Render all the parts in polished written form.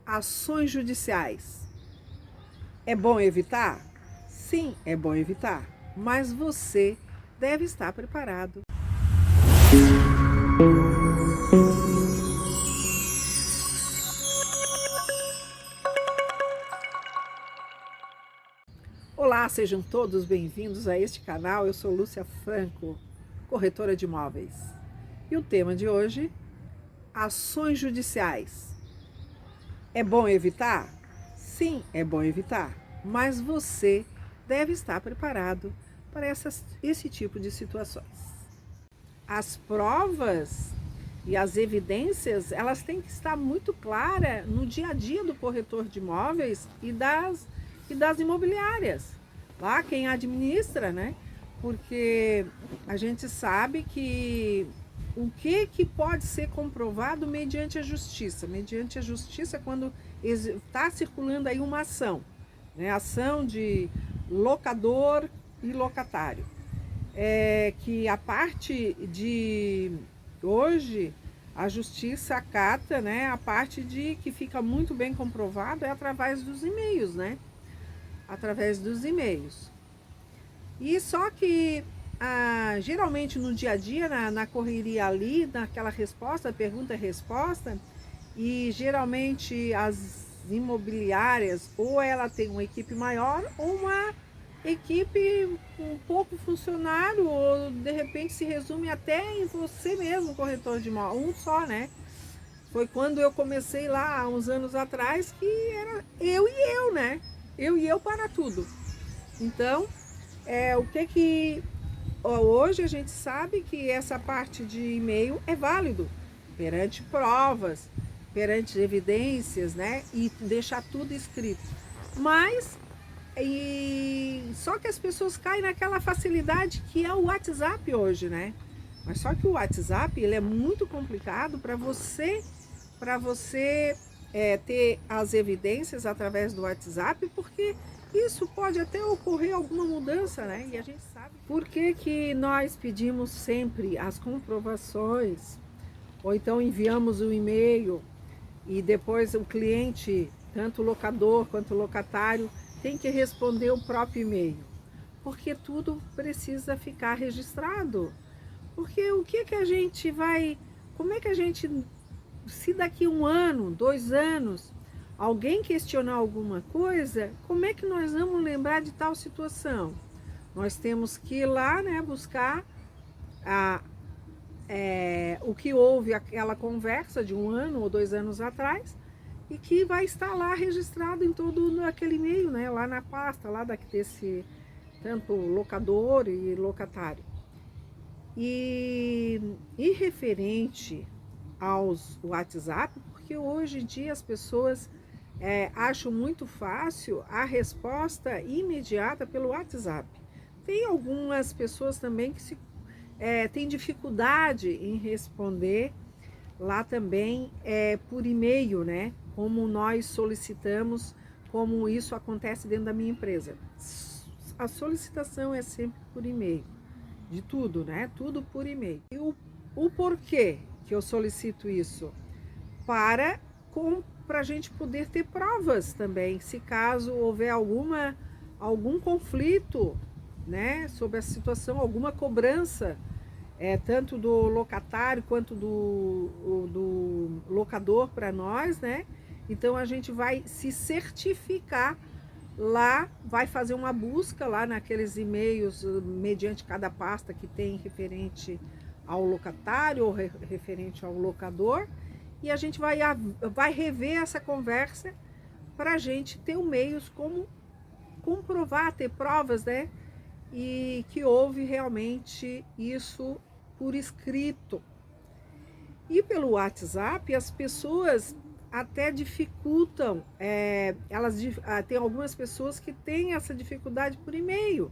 ações judiciais. É bom evitar? Sim, é bom evitar, mas você deve estar preparado. Olá, sejam todos bem-vindos a este canal. Eu sou Lúcia Franco, corretora de imóveis. E o tema de hoje, ações judiciais. É bom evitar? Sim, é bom evitar, mas você deve estar preparado para esse tipo de situações. As provas e as evidências, elas têm que estar muito claras no dia a dia do corretor de imóveis e das imobiliárias, lá quem administra, né? Porque a gente sabe que o que pode ser comprovado mediante a justiça? Mediante a justiça, quando está circulando aí uma ação, né? Ação de locador e locatário. Que a parte de hoje, a justiça acata, né? A parte de que fica muito bem comprovado é através dos e-mails, né? Através dos e-mails. E só que geralmente no dia a dia, na correria ali, naquela resposta, pergunta e resposta, e geralmente as imobiliárias, ou ela tem uma equipe maior, ou uma equipe com pouco funcionário, ou de repente se resume até em você mesmo, corretor de imóvel, um só, né? Foi quando eu comecei lá, há uns anos atrás, que era eu, né? Eu e eu para tudo. Então, hoje a gente sabe que essa parte de e-mail é válido perante provas, perante evidências, né? E deixar tudo escrito. Mas só que as pessoas caem naquela facilidade que é o WhatsApp hoje, né? Mas só que o WhatsApp ele é muito complicado para você ter as evidências através do WhatsApp, porque isso pode até ocorrer alguma mudança, né? E a gente sabe. Por que nós pedimos sempre as comprovações, ou então enviamos o e-mail e depois o cliente, tanto o locador quanto o locatário, tem que responder o próprio e-mail? Porque tudo precisa ficar registrado. Porque o que a gente vai... Como é que a gente... Se daqui 1 ano, 2 anos, alguém questionar alguma coisa, como é que nós vamos lembrar de tal situação? Nós temos que ir lá, né, buscar o que houve, aquela conversa de 1 ano ou 2 anos atrás, e que vai estar lá registrado em todo aquele e-mail, né, lá na pasta, lá desse tanto locador e locatário. E referente aos WhatsApp, porque hoje em dia as pessoas acham muito fácil a resposta imediata pelo WhatsApp. Tem algumas pessoas também que têm dificuldade em responder lá também por e-mail, né? Como nós solicitamos, como isso acontece dentro da minha empresa. A solicitação é sempre por e-mail, de tudo, né? Tudo por e-mail. E o porquê que eu solicito isso? Para a gente poder ter provas também, se caso houver algum conflito, né, sobre a situação, alguma cobrança, tanto do locatário quanto do locador para nós, né? Então a gente vai se certificar lá, vai fazer uma busca lá naqueles e-mails, mediante cada pasta que tem referente ao locatário ou referente ao locador, e a gente vai rever essa conversa para a gente ter meios como comprovar, ter provas, né? E que houve realmente isso por escrito. E pelo WhatsApp, as pessoas até dificultam, tem algumas pessoas que têm essa dificuldade por e-mail.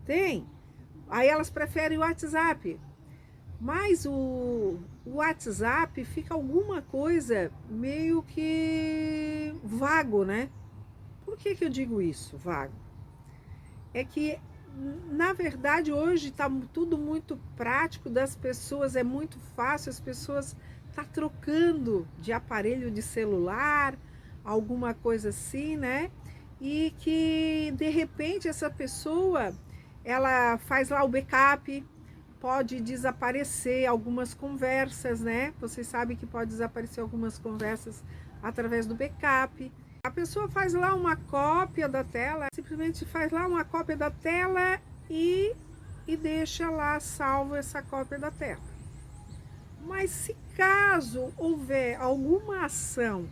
Tem. Aí elas preferem o WhatsApp. Mas o WhatsApp fica alguma coisa meio que vago, né? Por que eu digo isso, vago? É que, na verdade, hoje está tudo muito prático das pessoas, é muito fácil, as pessoas tá trocando de aparelho de celular, alguma coisa assim, né? E que de repente essa pessoa, ela faz lá o backup, pode desaparecer algumas conversas, né? Vocês sabem que pode desaparecer algumas conversas através do backup. A pessoa faz lá uma cópia da tela, simplesmente faz lá uma cópia da tela e deixa lá salvo essa cópia da tela. Mas se caso houver alguma ação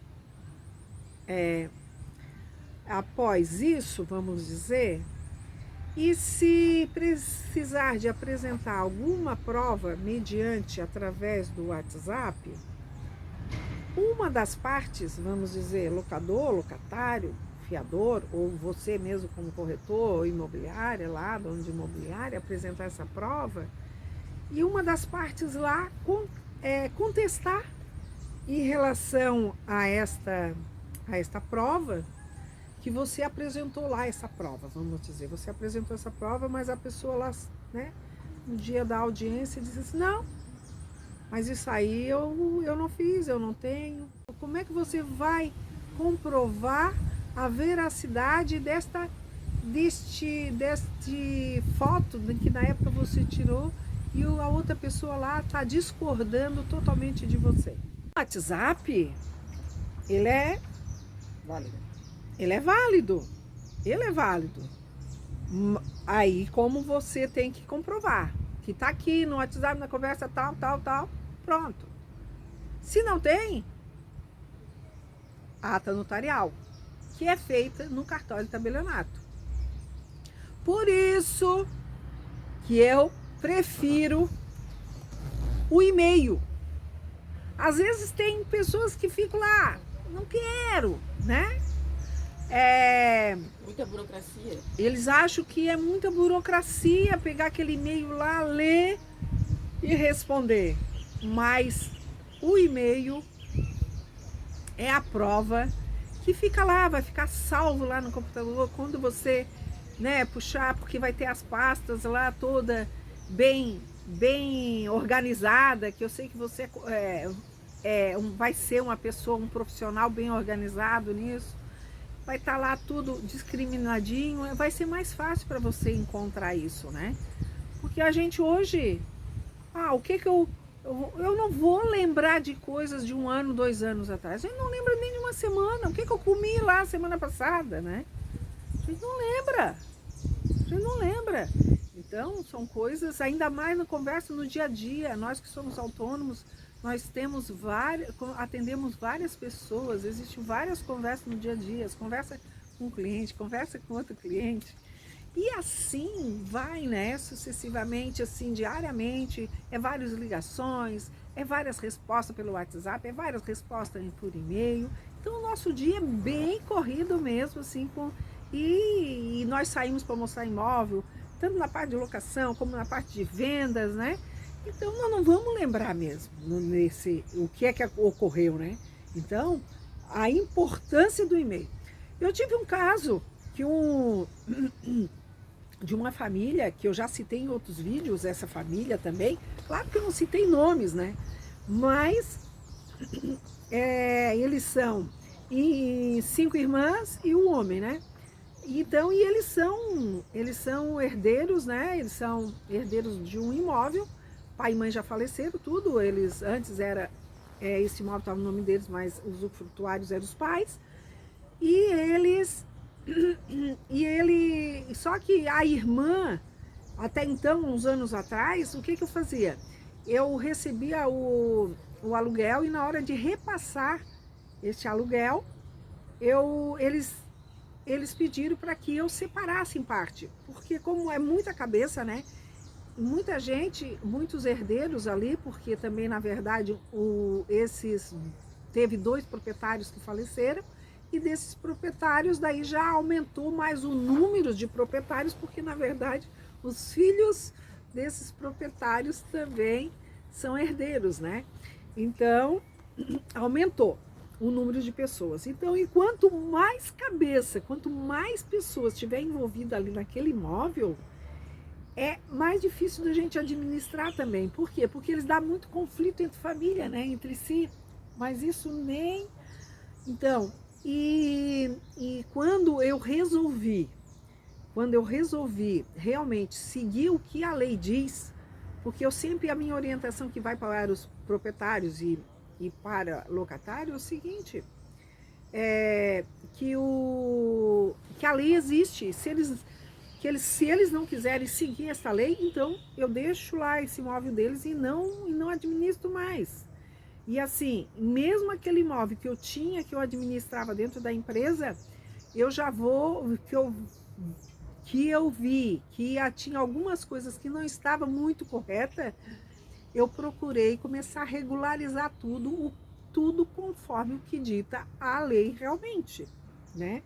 após isso, vamos dizer, e se precisar de apresentar alguma prova mediante através do WhatsApp, uma das partes, vamos dizer, locador, locatário, fiador, ou você mesmo como corretor, imobiliária, lá, dono de imobiliária, apresentar essa prova, e uma das partes lá contestar em relação a esta prova, que você apresentou lá essa prova, vamos dizer, você apresentou essa prova, mas a pessoa lá, né, no dia da audiência disse assim, não, mas isso aí eu não fiz, eu não tenho. Como é que você vai comprovar a veracidade deste foto que na época você tirou e a outra pessoa lá está discordando totalmente de você? O WhatsApp, ele é válido. Ele é válido. Ele é válido. Aí como você tem que comprovar que tá aqui no WhatsApp, na conversa tal, pronto. Se não tem, ata notarial, que é feita no cartório de tabelionato. Por isso que eu prefiro o e-mail. Às vezes tem pessoas que ficam lá, não quero, né? Muita burocracia. Eles acham que é muita burocracia pegar aquele e-mail lá, ler e responder. Mas o e-mail é a prova que fica lá, vai ficar salvo lá no computador quando você, né, puxar, porque vai ter as pastas lá toda bem organizada, que eu sei que você vai ser uma pessoa, um profissional bem organizado nisso. Vai estar lá tudo discriminadinho, vai ser mais fácil para você encontrar isso, né? Porque a gente hoje, o que eu não vou lembrar de coisas de 1 ano, 2 anos atrás. A gente não lembra nem de uma semana. O que eu comi lá semana passada, né? A gente não lembra. A gente não lembra. Então, são coisas, ainda mais na conversa no dia a dia. Nós que somos autônomos, nós atendemos várias pessoas, existem várias conversas no dia a dia, conversa com um cliente, conversa com outro cliente, e assim vai, né, sucessivamente, assim, diariamente, várias ligações, várias respostas pelo WhatsApp, várias respostas por e-mail. Então o nosso dia é bem corrido mesmo, assim, e nós saímos para mostrar imóvel, tanto na parte de locação como na parte de vendas, né? Então nós não vamos lembrar mesmo o que ocorreu, né? Então, a importância do e-mail. Eu tive um caso de uma família, que eu já citei em outros vídeos, essa família também, claro que eu não citei nomes, né? Mas eles são 5 irmãs e um homem, né? Então, e eles são herdeiros, né? Eles são herdeiros de um imóvel. Pai e mãe já faleceram, tudo. Eles antes esse imóvel estava no nome deles, mas os usufrutuários eram os pais. Só que a irmã, até então, uns anos atrás, o que eu fazia? Eu recebia o aluguel e na hora de repassar este aluguel, eles pediram para que eu separasse em parte, porque como é muita cabeça, né? Muita gente, muitos herdeiros ali, porque também, na verdade, teve 2 proprietários que faleceram, e desses proprietários daí já aumentou mais o número de proprietários, porque, na verdade, os filhos desses proprietários também são herdeiros, né? Então, aumentou o número de pessoas. Então, e quanto mais cabeça, quanto mais pessoas estiver envolvidas ali naquele imóvel, é mais difícil da gente administrar também. Por quê? Porque eles dão muito conflito entre família, né? Entre si. Mas isso nem... Então, e quando eu resolvi realmente seguir o que a lei diz, porque eu sempre, a minha orientação que vai para os proprietários e para locatários é o seguinte, que a lei existe. Se eles não quiserem seguir essa lei, então eu deixo lá esse imóvel deles e não administro mais. E assim, mesmo aquele imóvel que eu tinha, que eu administrava dentro da empresa, eu já vou, que eu vi que tinha algumas coisas que não estavam muito corretas, eu procurei começar a regularizar tudo conforme o que dita a lei realmente, né?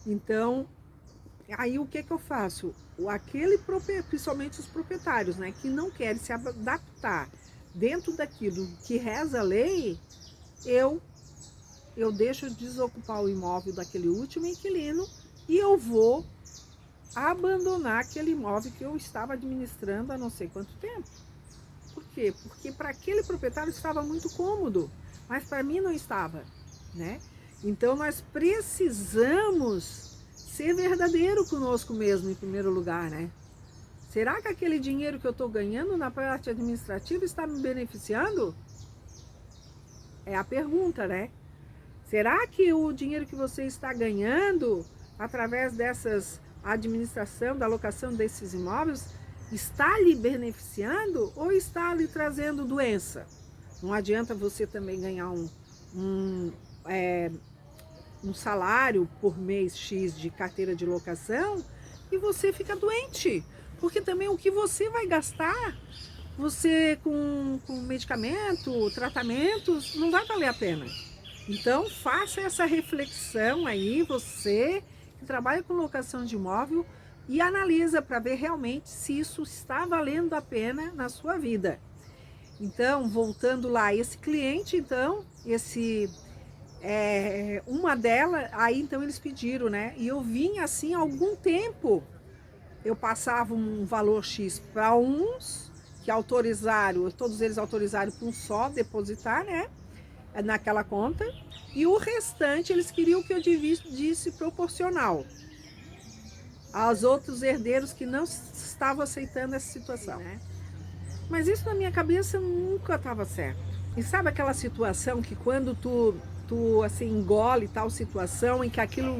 Então, aí o que eu faço? Principalmente os proprietários, né, que não querem se adaptar dentro daquilo que reza a lei, eu deixo desocupar o imóvel daquele último inquilino e eu vou abandonar aquele imóvel que eu estava administrando há não sei quanto tempo. Por quê? Porque para aquele proprietário estava muito cômodo, mas para mim não estava, né? Então nós precisamos ser verdadeiro conosco mesmo, em primeiro lugar, né? Será que aquele dinheiro que eu estou ganhando na parte administrativa está me beneficiando? É a pergunta, né? Será que o dinheiro que você está ganhando através dessas administração, da alocação desses imóveis, está lhe beneficiando ou está lhe trazendo doença? Não adianta você também ganhar um salário por mês X de carteira de locação e você fica doente. Porque também o que você vai gastar, você com medicamento, tratamentos, não vai valer a pena. Então faça essa reflexão aí, você que trabalha com locação de imóvel, e analisa para ver realmente se isso está valendo a pena na sua vida. Então, voltando lá, esse cliente, então, uma delas, aí então eles pediram, né? E eu vim assim há algum tempo, eu passava um valor X para uns que autorizaram, todos eles autorizaram para um só depositar, né? Naquela conta, e o restante eles queriam que eu dividisse proporcional aos outros herdeiros que não estavam aceitando essa situação, né? Mas isso na minha cabeça nunca estava certo. E sabe aquela situação que quando tu assim engole tal situação em que aquilo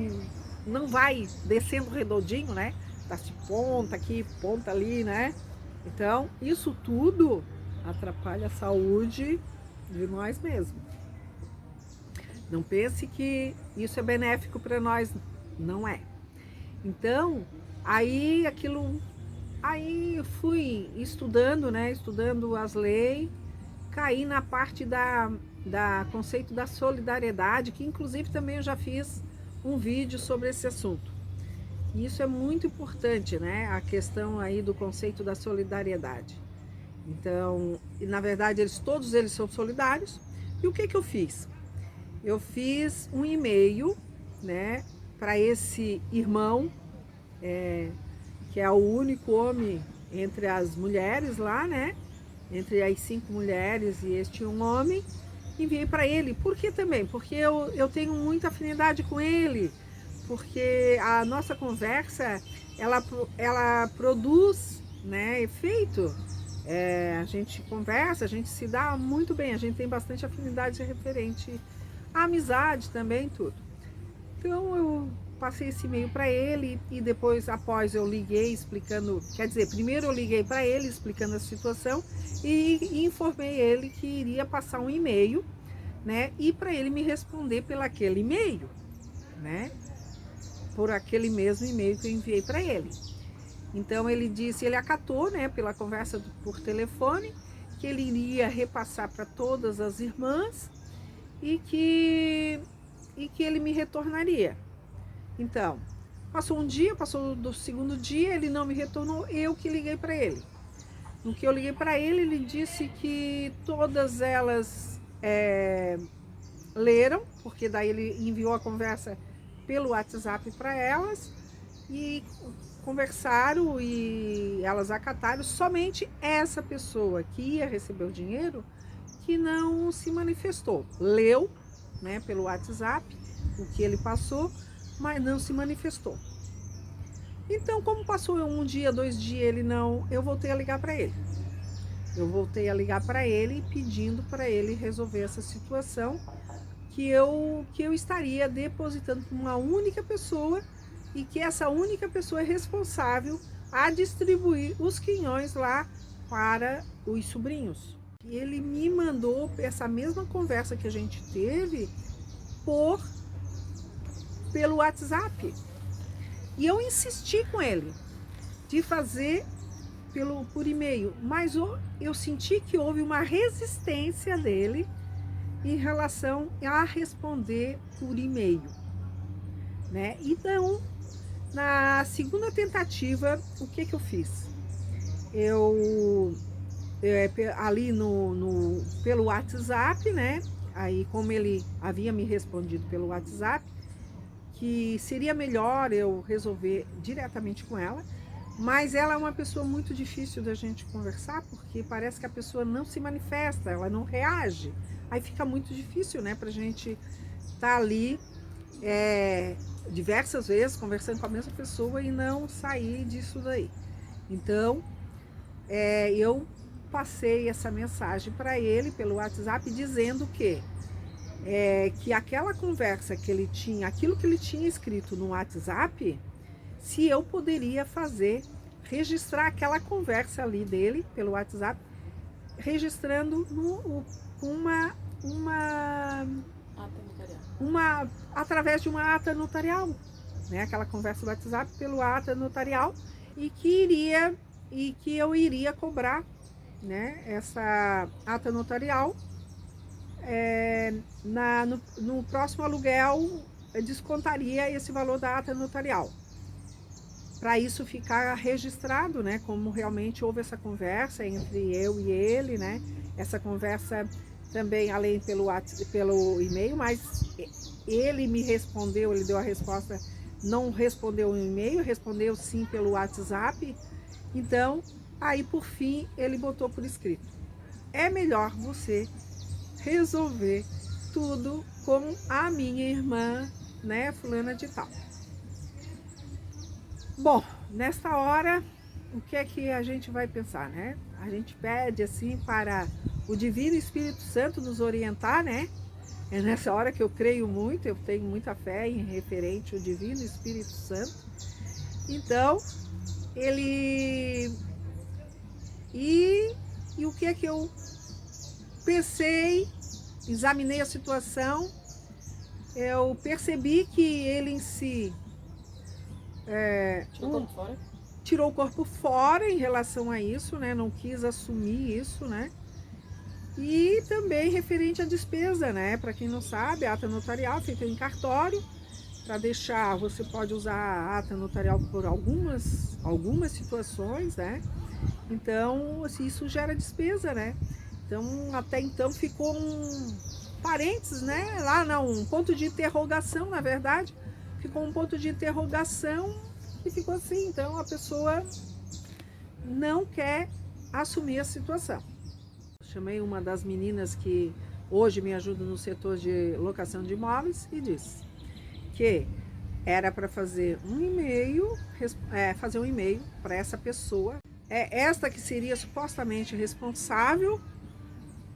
não vai descendo redondinho, né? Tá de ponta aqui, ponta ali, né? Então, isso tudo atrapalha a saúde de nós mesmos. Não pense que isso é benéfico para nós, não é. Então, aí eu fui estudando, né? Estudando as leis, caí na parte da conceito da solidariedade, que inclusive também eu já fiz um vídeo sobre esse assunto. E isso é muito importante, né? A questão aí do conceito da solidariedade. Então, na verdade, todos eles são solidários. E o que eu fiz? Eu fiz um e-mail, né, para esse irmão, que é o único homem entre as mulheres lá, né, entre as 5 mulheres e este um homem, enviei para ele. Por que também? Porque eu tenho muita afinidade com ele, porque a nossa conversa, ela produz, né, efeito. A gente conversa, a gente se dá muito bem, a gente tem bastante afinidade referente à amizade também, tudo. Então eu passei esse e-mail para ele e depois, após, eu liguei explicando, quer dizer, primeiro eu liguei para ele explicando a situação e informei ele que iria passar um e-mail, né, e para ele me responder pelaquele e-mail, né, por aquele mesmo e-mail que eu enviei para ele. Então ele disse, ele acatou, né, pela conversa por telefone, que ele iria repassar para todas as irmãs e que ele me retornaria. Então, passou um dia, passou do segundo dia, ele não me retornou, eu que liguei para ele. No que eu liguei para ele, ele disse que todas elas leram, porque daí ele enviou a conversa pelo WhatsApp para elas, e conversaram e elas acataram. Somente essa pessoa que ia receber o dinheiro que não se manifestou. Leu, né, pelo WhatsApp o que ele passou, mas não se manifestou. Então, como passou um dia, 2 dias, ele não, eu voltei a ligar para ele. Eu voltei a ligar para ele pedindo para ele resolver essa situação que eu estaria depositando para uma única pessoa e que essa única pessoa é responsável a distribuir os quinhões lá para os sobrinhos. E ele me mandou essa mesma conversa que a gente teve pelo WhatsApp. E eu insisti com ele de fazer por e-mail, mas eu senti que houve uma resistência dele em relação a responder por e-mail, né? Então, na segunda tentativa, o que eu fiz? Eu ali pelo WhatsApp, né? Aí, como ele havia me respondido pelo WhatsApp, que seria melhor eu resolver diretamente com ela, mas ela é uma pessoa muito difícil da gente conversar, porque parece que a pessoa não se manifesta, ela não reage. Aí fica muito difícil, né, pra gente estar ali diversas vezes conversando com a mesma pessoa e não sair disso daí. Então, eu passei essa mensagem para ele pelo WhatsApp dizendo que aquela conversa que ele tinha, aquilo que ele tinha escrito no WhatsApp, se eu poderia registrar aquela conversa ali dele pelo WhatsApp, registrando através de uma ata notarial, né? Aquela conversa do WhatsApp pelo ata notarial e que eu iria cobrar, né? Essa ata notarial no próximo aluguel descontaria esse valor da ata notarial. Para isso ficar registrado, né, como realmente houve essa conversa entre eu e ele, né? Essa conversa também além pelo e-mail, mas ele me respondeu, ele deu a resposta, não respondeu no e-mail, respondeu sim pelo WhatsApp. Então, aí por fim ele botou por escrito: é melhor você resolver tudo com a minha irmã, né, fulana de tal. Bom, nesta hora, o que é que a gente vai pensar, né? A gente pede assim para o Divino Espírito Santo nos orientar, né? É nessa hora que eu creio muito, eu tenho muita fé em referente ao Divino Espírito Santo. Então, ele... E o que é que eu pensei, examinei a situação, eu percebi que ele em si tirou o corpo fora em relação a isso, né? Não quis assumir isso, né? E também referente à despesa, né? Para quem não sabe, a ata notarial feita em cartório, para deixar, você pode usar a ata notarial por algumas situações, né? Então, assim, isso gera despesa, né? Então, até então ficou um parênteses, né? Lá não, um ponto de interrogação, na verdade. Ficou um ponto de interrogação e ficou assim. Então, a pessoa não quer assumir a situação. Chamei uma das meninas que hoje me ajuda no setor de locação de imóveis e disse que era para fazer um e-mail para essa pessoa. Esta que seria supostamente responsável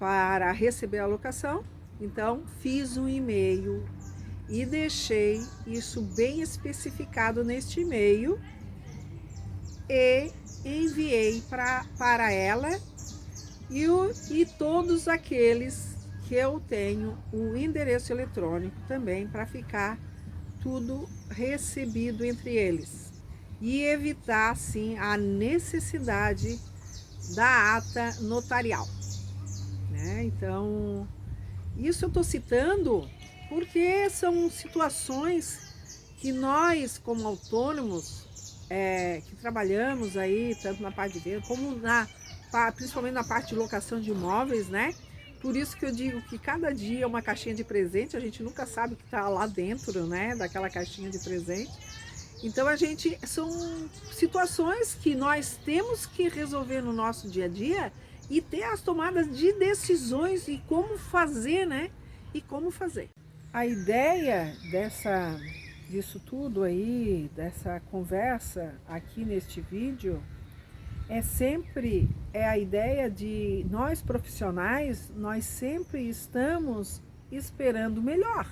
para receber a locação. Então, fiz um e-mail e deixei isso bem especificado neste e-mail e enviei para ela e todos aqueles que eu tenho o endereço eletrônico também, para ficar tudo recebido entre eles e evitar assim a necessidade da ata notarial, né? Então, isso eu estou citando porque são situações que nós, como autônomos, que trabalhamos aí, tanto na parte de venda, como principalmente na parte de locação de imóveis, né? Por isso que eu digo que cada dia é uma caixinha de presente, a gente nunca sabe o que está lá dentro, né? Daquela caixinha de presente. Então são situações que nós temos que resolver no nosso dia a dia e ter as tomadas de decisões e como fazer, né? E como fazer. A ideia disso tudo aí, dessa conversa aqui neste vídeo, é a ideia de nós profissionais, nós sempre estamos esperando o melhor.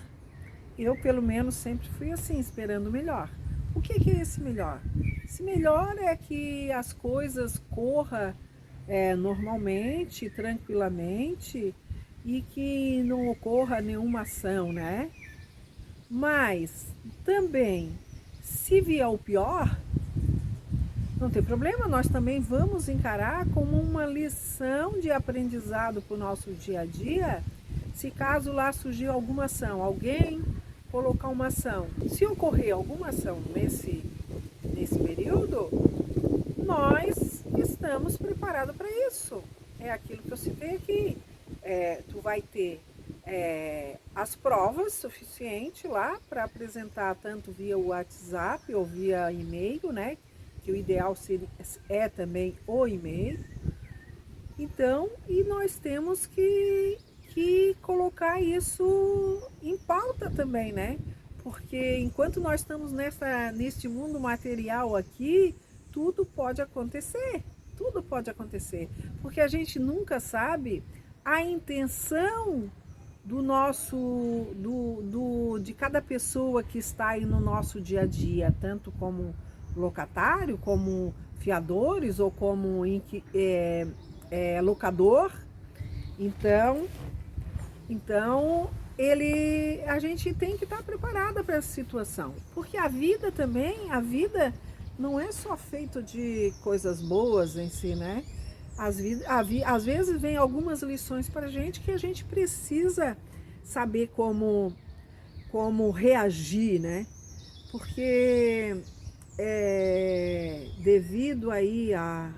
Eu, pelo menos, sempre fui assim, esperando o melhor. O que é esse melhor? Esse melhor é que as coisas corram normalmente, tranquilamente, e que não ocorra nenhuma ação, né? Mas também, se vier o pior, não tem problema, nós também vamos encarar como uma lição de aprendizado para o nosso dia a dia, se caso lá surgir alguma ação, alguém colocar uma ação. Se ocorrer alguma ação nesse período, nós estamos preparados para isso. É aquilo que eu citei aqui. Tu vai ter as provas suficientes lá para apresentar tanto via WhatsApp ou via e-mail, né? Que o ideal é também o e-mail. Então, e nós temos que colocar isso em pauta também, né? Porque enquanto nós estamos neste mundo material aqui, tudo pode acontecer. Tudo pode acontecer. Porque a gente nunca sabe a intenção de cada pessoa que está aí no nosso dia a dia, tanto como locatário, como fiadores ou como locador. Então a gente tem que estar preparada para essa situação, porque a vida não é só feita de coisas boas em si, né? Às vezes vem algumas lições para a gente que a gente precisa saber como reagir, né? Porque devido aí à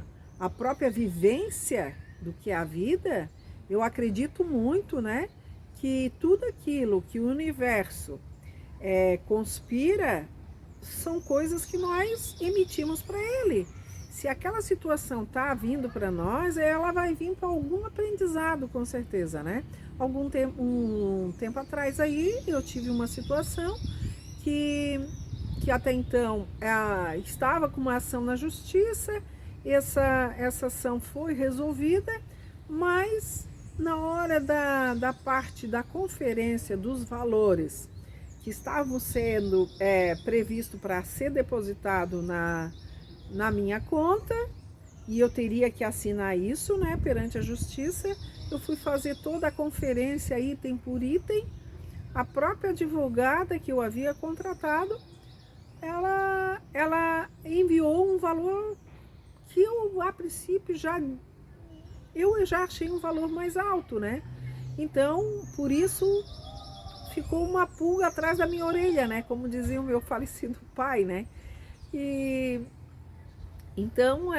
própria vivência do que é a vida, eu acredito muito, né? Que tudo aquilo que o universo conspira são coisas que nós emitimos para ele. Se aquela situação está vindo para nós, ela vai vir para algum aprendizado, com certeza, né? Um tempo atrás aí, eu tive uma situação que até então estava com uma ação na justiça, essa ação foi resolvida, mas na hora da parte da conferência dos valores que estavam sendo previsto para ser depositado na minha conta, e eu teria que assinar isso, né, perante a justiça, eu fui fazer toda a conferência item por item. A própria advogada que eu havia contratado, ela enviou um valor que eu, a princípio, eu já achei um valor mais alto, né? Então, por isso, ficou uma pulga atrás da minha orelha, né? Como dizia o meu falecido pai, né? E então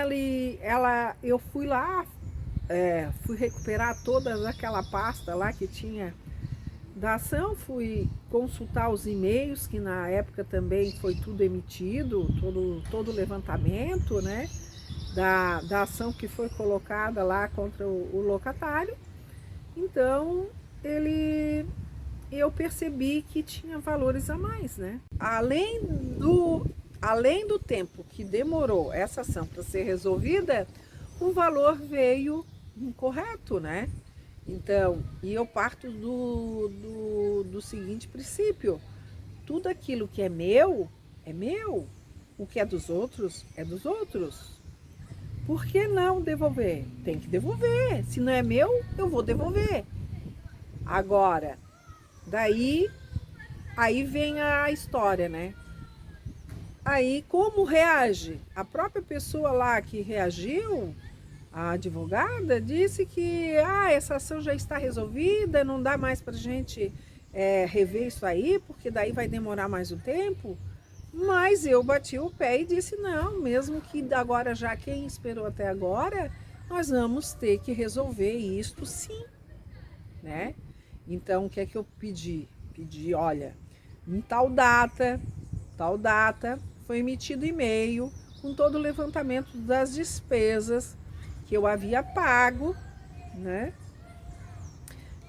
eu fui lá, fui recuperar toda aquela pasta lá que tinha da ação, fui consultar os e-mails, que na época também foi tudo emitido, todo o levantamento, né? Da ação que foi colocada lá contra o locatário. Então, eu percebi que tinha valores a mais, né? Além do tempo que demorou essa ação para ser resolvida, o valor veio incorreto, né? Então, e eu parto do seguinte princípio: tudo aquilo que é meu, é meu. O que é dos outros, é dos outros. Por que não devolver? Tem que devolver. Se não é meu, eu vou devolver. Agora, aí vem a história, né? Aí, como reage? A própria pessoa lá que reagiu, a advogada, disse que essa ação já está resolvida, não dá mais para a gente rever isso aí, porque daí vai demorar mais um tempo. Mas eu bati o pé e disse, não, mesmo que agora já quem esperou até agora, nós vamos ter que resolver isto sim, né? Então, o que é que eu pedi? Pedi, olha, em tal data, foi emitido e-mail com todo o levantamento das despesas que eu havia pago, né,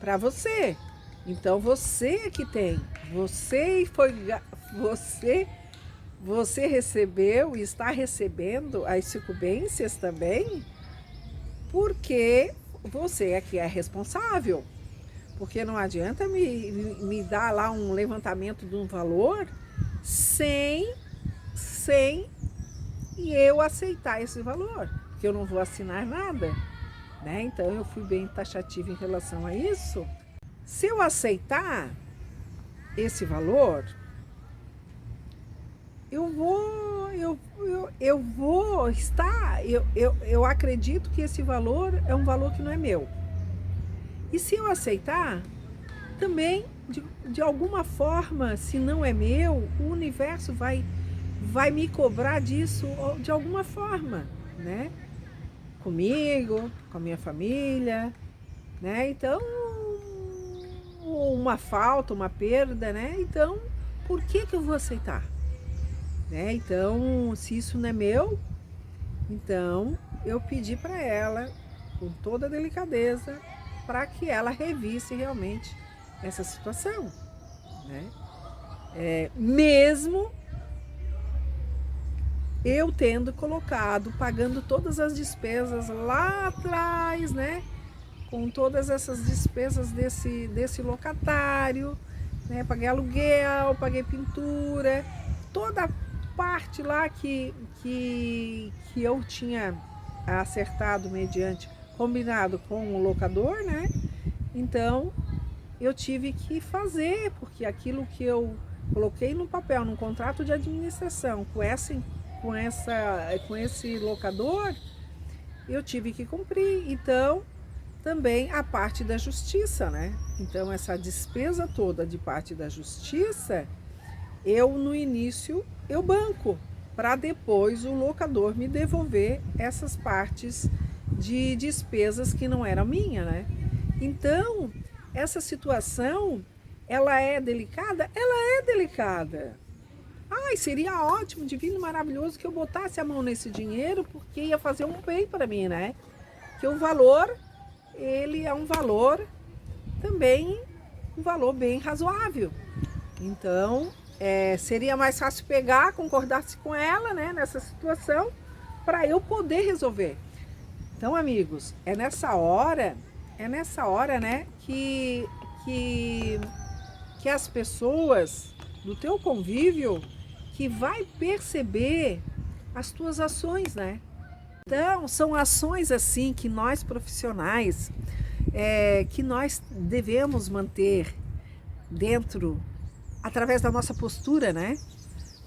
para você. Então você que tem, você recebeu e está recebendo as sucumbências também, porque você é que é responsável. Porque não adianta me dar lá um levantamento de um valor sem eu aceitar esse valor, porque eu não vou assinar nada, né? Então eu fui bem taxativa em relação a isso. Se eu aceitar esse valor, eu acredito que esse valor é um valor que não é meu. E se eu aceitar, também, de alguma forma, se não é meu, o universo vai me cobrar disso de alguma forma, né? Comigo, com a minha família, né? Então, uma falta, uma perda, né? Então, por que eu vou aceitar? Né? Então, se isso não é meu, então eu pedi para ela, com toda a delicadeza, para que ela revisse realmente essa situação, né? Mesmo eu tendo colocado, pagando todas as despesas lá atrás, né? Com todas essas despesas desse locatário, né? Paguei aluguel, paguei pintura, toda a parte lá que eu tinha acertado mediante, combinado com o locador, né? Então, eu tive que fazer, porque aquilo que eu coloquei no papel, num contrato de administração com esse locador, eu tive que cumprir. Então, também a parte da justiça, né? Então, essa despesa toda de parte da justiça, eu no início, eu banco, para depois o locador me devolver essas partes de despesas que não eram minha, né? Então, essa situação, ela é delicada? Ela é delicada. Ai, seria ótimo, divino, maravilhoso que eu botasse a mão nesse dinheiro, porque ia fazer um bem para mim, né? Que o valor, ele é um valor também, um valor bem razoável. Então, seria mais fácil pegar, concordar-se com ela, né, nessa situação, para eu poder resolver. Então, amigos, é nessa hora, né, que as pessoas do teu convívio que vai perceber as tuas ações, né? Então, são ações assim que nós profissionais, que nós devemos manter dentro, através da nossa postura, né?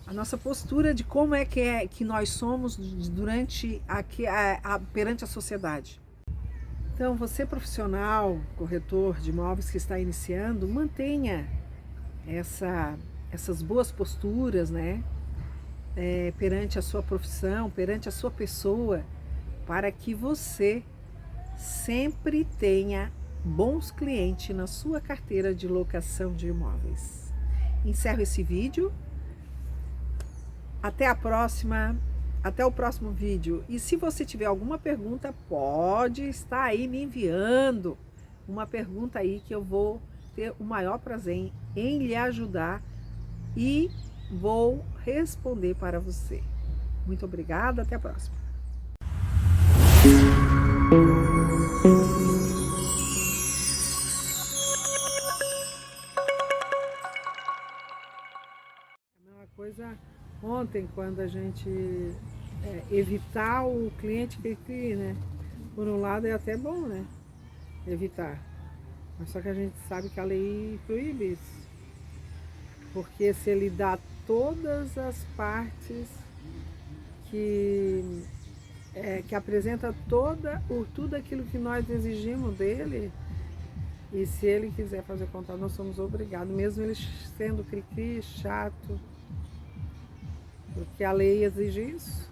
A nossa postura de como é que nós somos durante perante a sociedade. Então, você profissional, corretor de imóveis que está iniciando, mantenha essas boas posturas, né? Perante a sua profissão, perante a sua pessoa, para que você sempre tenha bons clientes na sua carteira de locação de imóveis. Encerro esse vídeo. Até a próxima. Até o próximo vídeo. E se você tiver alguma pergunta, pode estar aí me enviando uma pergunta aí que eu vou ter o maior prazer em lhe ajudar e vou responder para você. Muito obrigada, até a próxima. A mesma coisa ontem, quando a gente evitar o cliente que cria, né? Por um lado é até bom, né? Evitar. Mas só que a gente sabe que a lei proíbe isso. Porque se ele dá todas as partes que apresenta tudo aquilo que nós exigimos dele, e se ele quiser fazer contato, nós somos obrigados, mesmo ele sendo cri-cri, chato, porque a lei exige isso.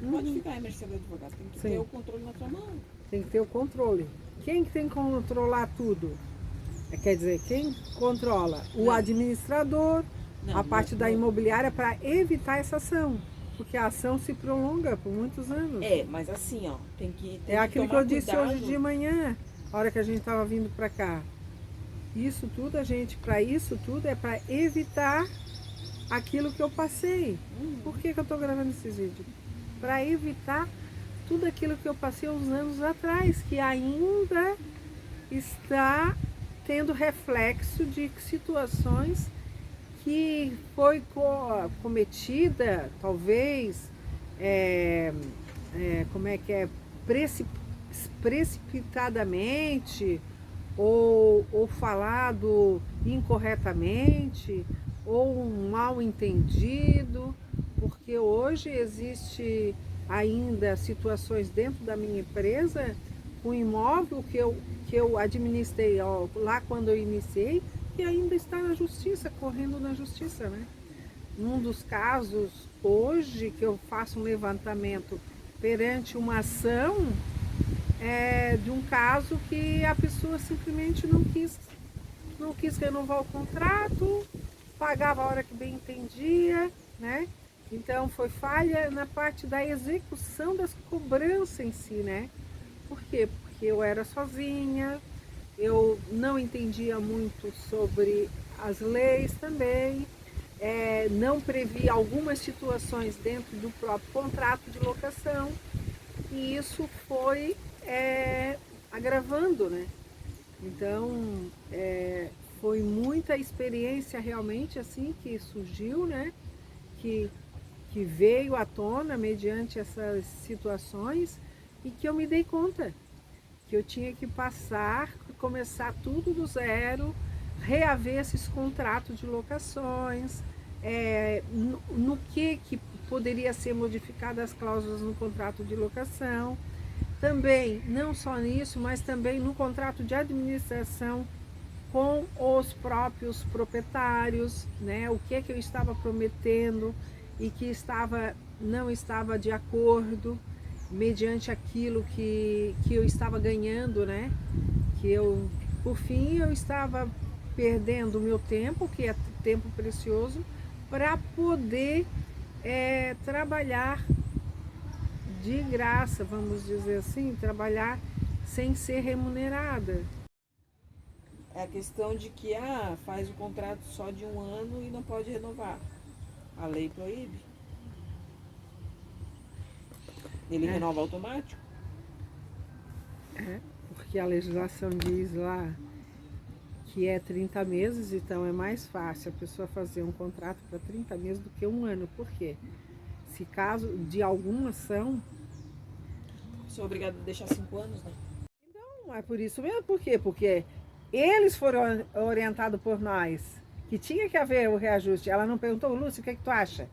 Não pode ficar emergência do advogado, tem que ter o controle na sua mão. Tem que ter o controle. Quem que tem que controlar tudo? Quer dizer, quem controla? O administrador, Não, a parte da não. imobiliária para evitar essa ação, porque a ação se prolonga por muitos anos. Mas assim, ó, tem É que aquilo que tomar eu disse cuidado. hoje de manhã, a hora que a gente estava vindo para cá. Isso tudo, para isso tudo é para evitar aquilo que eu passei. Por que eu estou gravando esses vídeos? Para evitar tudo aquilo que eu passei uns anos atrás, que ainda está tendo reflexo de situações que foi cometida, talvez, como é que é, precipitadamente, ou falado incorretamente, ou um mal entendido, porque hoje existe ainda situações dentro da minha empresa, um imóvel que eu administrei lá quando eu iniciei, que ainda está na justiça, correndo na justiça, né? Num dos casos hoje que eu faço um levantamento perante uma ação, de um caso que a pessoa simplesmente não quis renovar o contrato, pagava a hora que bem entendia, né? Então foi falha na parte da execução das cobranças em si, né? Por quê? Porque eu era sozinha, eu não entendia muito sobre as leis também, não previ algumas situações dentro do próprio contrato de locação, e isso foi agravando, né? Então, foi muita experiência realmente assim que surgiu, né? Que, que veio à tona mediante essas situações e que eu me dei conta que eu tinha que começar tudo do zero, reaver esses contratos de locações, no que poderia ser modificadas as cláusulas no contrato de locação. Também, não só nisso, mas também no contrato de administração com os próprios proprietários, né? O que eu estava prometendo e que não estava de acordo mediante aquilo que eu estava ganhando, né? Por fim, eu estava perdendo o meu tempo, que é tempo precioso, para poder trabalhar de graça, vamos dizer assim, trabalhar sem ser remunerada. É a questão de que faz o contrato só de um ano e não pode renovar. A lei proíbe. Ele renova automático. Porque a legislação diz lá que é 30 meses, então é mais fácil a pessoa fazer um contrato para 30 meses do que um ano. Por quê? Se caso de alguma ação. Você é obrigado a deixar 5 anos, né? Não é por isso mesmo. Por quê? Porque eles foram orientados por nós que tinha que haver o reajuste. Ela não perguntou, Lúcia, o que é que tu acha?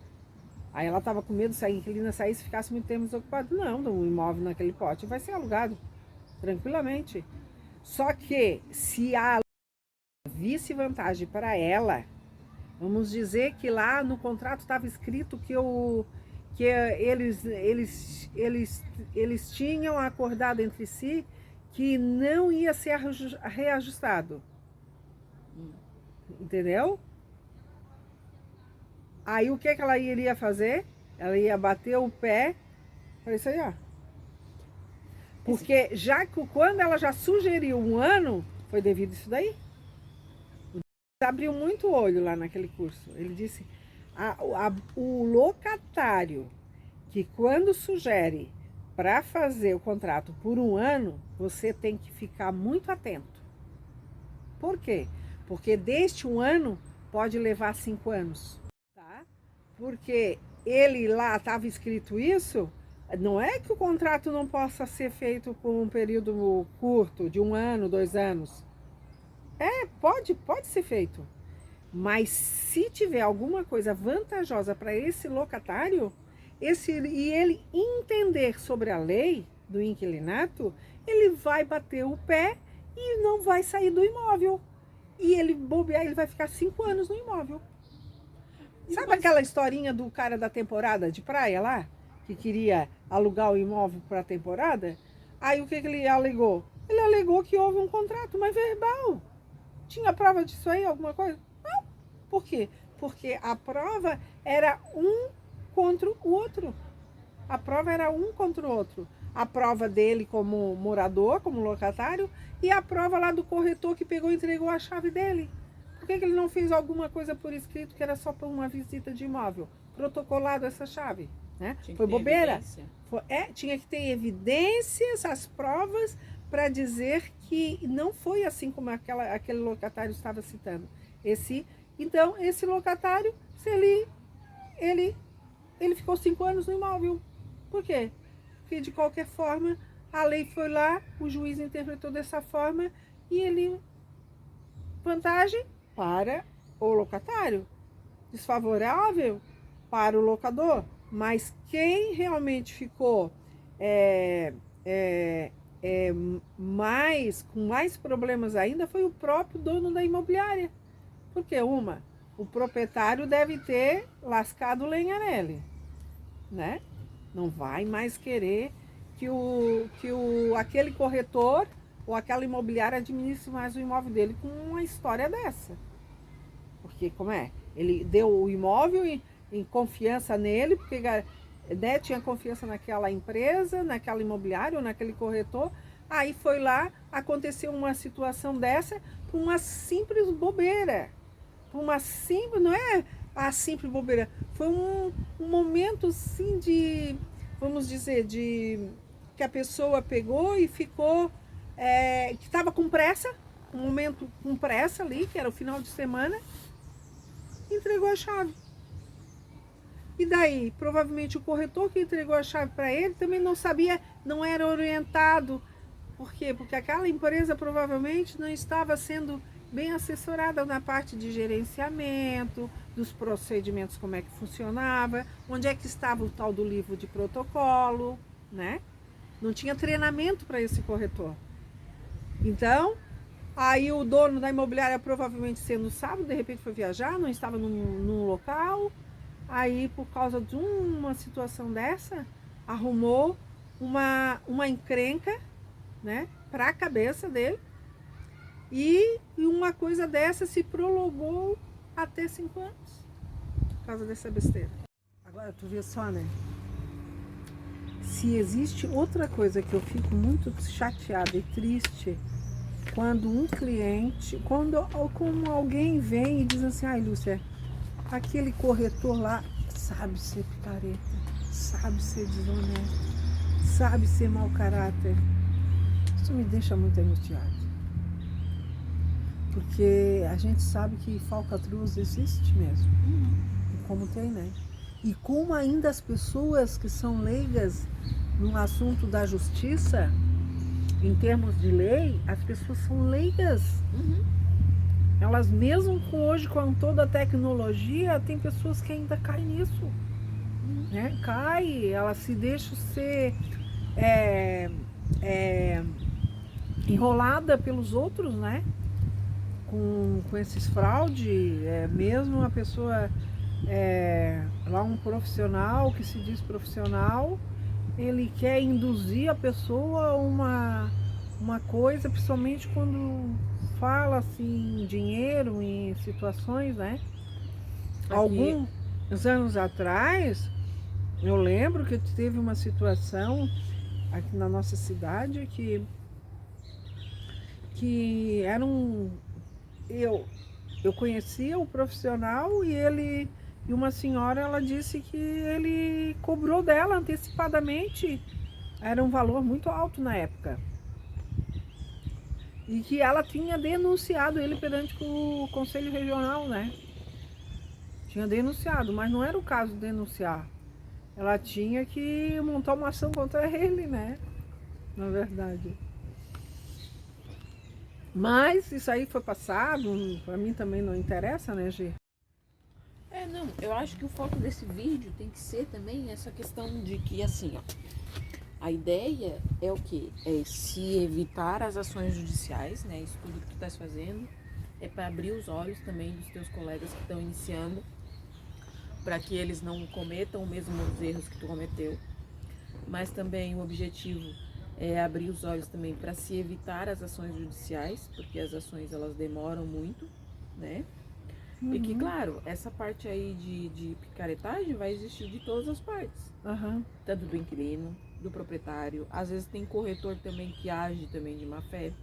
Aí ela estava com medo de sair, inquilina sair se ficasse muito tempo desocupado. Não, um imóvel naquele pote vai ser alugado tranquilamente. Só que se há vice-vantagem para ela, vamos dizer que lá no contrato estava escrito que eles tinham acordado entre si que não ia ser reajustado. Entendeu? Aí o que ela iria fazer? Ela ia bater o pé para isso aí, ó. Porque já que quando ela já sugeriu um ano, foi devido a isso daí. Abriu muito o olho lá naquele curso. Ele disse, o locatário que quando sugere para fazer o contrato por um ano, você tem que ficar muito atento. Por quê? Porque deste um ano pode levar 5 anos. Tá? Porque ele lá estava escrito isso, não é que o contrato não possa ser feito com um período curto, de 1 ano, 2 anos. Pode ser feito. Mas se tiver alguma coisa vantajosa para esse locatário, e ele entender sobre a lei do inquilinato, ele vai bater o pé e não vai sair do imóvel. E ele bobear, ele vai ficar 5 anos no imóvel. Sabe aquela historinha do cara da temporada de praia lá? Que queria alugar o imóvel para a temporada? Aí o que ele alegou? Ele alegou que houve um contrato, mas verbal. Tinha prova disso aí, alguma coisa? Não. Por quê? Porque a prova era um contra o outro. A prova era um contra o outro. A prova dele como morador, como locatário, e a prova lá do corretor que pegou e entregou a chave dele. Por que ele não fez alguma coisa por escrito que era só para uma visita de imóvel? Protocolado essa chave, né? Foi bobeira. Tinha que ter evidências, as provas, para dizer que não foi assim como aquele locatário estava citando. Então, esse locatário, se ele ficou 5 anos no imóvel. Por quê? Porque, de qualquer forma, a lei foi lá, o juiz interpretou dessa forma e ele... Vantagem para o locatário, desfavorável para o locador. Mas quem realmente ficou com mais problemas ainda foi o próprio dono da imobiliária. Porque o proprietário deve ter lascado lenha nele, né? Não vai mais querer que aquele corretor ou aquela imobiliária administre mais o imóvel dele com uma história dessa. Porque como é? Ele deu o imóvel em confiança nele, porque, né, tinha confiança naquela empresa, naquela imobiliária ou naquele corretor. Aí foi lá, aconteceu uma situação dessa por uma simples bobeira. Não é a simples bobeira, foi um momento assim de, vamos dizer, que a pessoa pegou e ficou, que estava com pressa, um momento com pressa ali, que era o final de semana, entregou a chave. E daí, provavelmente o corretor que entregou a chave para ele também não sabia, não era orientado. Por quê? Porque aquela empresa provavelmente não estava sendo bem assessorada na parte de gerenciamento, dos procedimentos, como é que funcionava, onde é que estava o tal do livro de protocolo, né? Não tinha treinamento para esse corretor. Então, aí o dono da imobiliária provavelmente sendo sábado, de repente foi viajar, não estava num local, aí por causa de uma situação dessa, arrumou uma encrenca, né, para a cabeça dele, e uma coisa dessa se prolongou até 5 anos, por causa dessa besteira. Agora tu vê só, né? Se existe outra coisa que eu fico muito chateada e triste, quando um cliente, quando alguém vem e diz assim, ai Lúcia, aquele corretor lá sabe ser picareta, sabe ser desonesto, sabe ser mau caráter. Isso me deixa muito angustiada. Porque a gente sabe que falcatruas existe mesmo. E como tem, né? E como ainda as pessoas que são leigas no assunto da justiça, em termos de lei, as pessoas são leigas. Elas mesmo hoje, com toda a tecnologia, tem pessoas que ainda caem nisso. Né? Cai, elas se deixam ser enrolada pelos outros, né? Com esses fraudes, mesmo a pessoa, lá um profissional que se diz profissional, ele quer induzir a pessoa a uma coisa, principalmente quando fala assim, dinheiro em situações, né? Alguns anos atrás, eu lembro que teve uma situação aqui na nossa cidade que era eu conhecia o profissional e uma senhora, ela disse que ele cobrou dela antecipadamente, era um valor muito alto na época, e que ela tinha denunciado ele perante o Conselho Regional, né? Tinha denunciado, mas não era o caso de denunciar, ela tinha que montar uma ação contra ele, né? Na verdade. Mas isso aí foi passado, pra mim também não interessa, né, Gê? Não, eu acho que o foco desse vídeo tem que ser também essa questão de que, assim, ó, a ideia é o quê? É se evitar as ações judiciais, né? Isso tudo que tu estás fazendo é para abrir os olhos também dos teus colegas que estão iniciando, para que eles não cometam os mesmos erros que tu cometeu. Mas também o objetivo é abrir os olhos também para se evitar as ações judiciais, porque as ações elas demoram muito, né? E que, claro, essa parte aí de picaretagem vai existir de todas as partes. Aham. Tanto do inquilino, do proprietário. Às vezes tem corretor também que age também de má fé.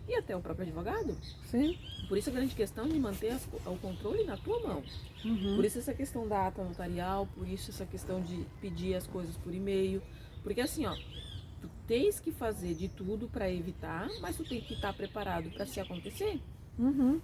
E até o próprio advogado. Sim. Por isso a grande questão de manter o controle na tua mão. Por isso essa questão da ata notarial, por isso essa questão de pedir as coisas por e-mail. Porque assim, ó, tu tens que fazer de tudo para evitar, mas tu tem que estar preparado para se acontecer. Uhum.